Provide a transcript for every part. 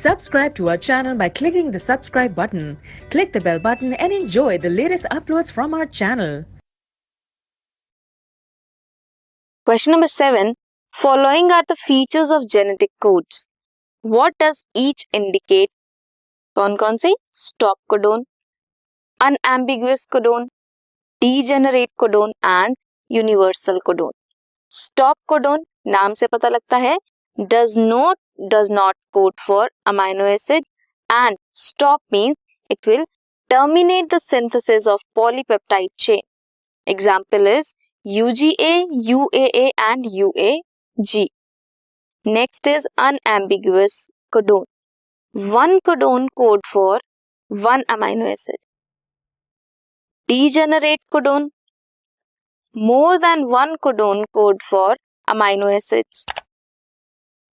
Subscribe to our channel by clicking the subscribe button. Click the bell button and enjoy the latest uploads from our channel. Question number 7. Following are the features of genetic codes. What does each indicate? कौन कौन से? Stop codon, unambiguous codon, degenerate codon and universal codon. Stop codon नाम से पता लगता है does not code for amino acid, and stop means it will terminate the synthesis of polypeptide chain. Example is UGA, UAA and UAG. Next is unambiguous codon. One codon code for one amino acid. Degenerate codon. More than one codon code for amino acids.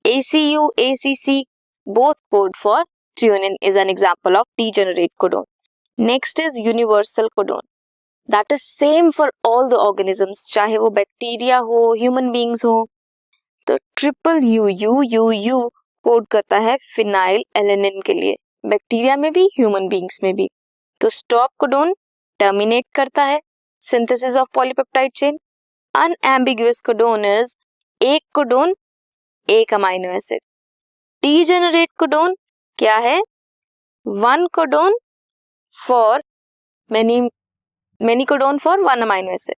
ACU, ACC both code for threonine is an example of degenerate codon. Next is universal codon. That is same for all the organisms, चाहे वो bacteria हो, human beings हो. तो triple U code करता है phenyl alanine के लिए, bacteria में भी ह्यूमन बींग्स में भी. तो स्टॉप कोडोन टर्मिनेट करता है synthesis of polypeptide chain. Unambiguous codon is एक कोडोन एक अमाइनो एसिड. डीजेनरेट कोडोन क्या है? One codon for many codon for one amino acid.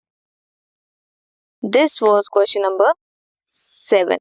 This was question number 7.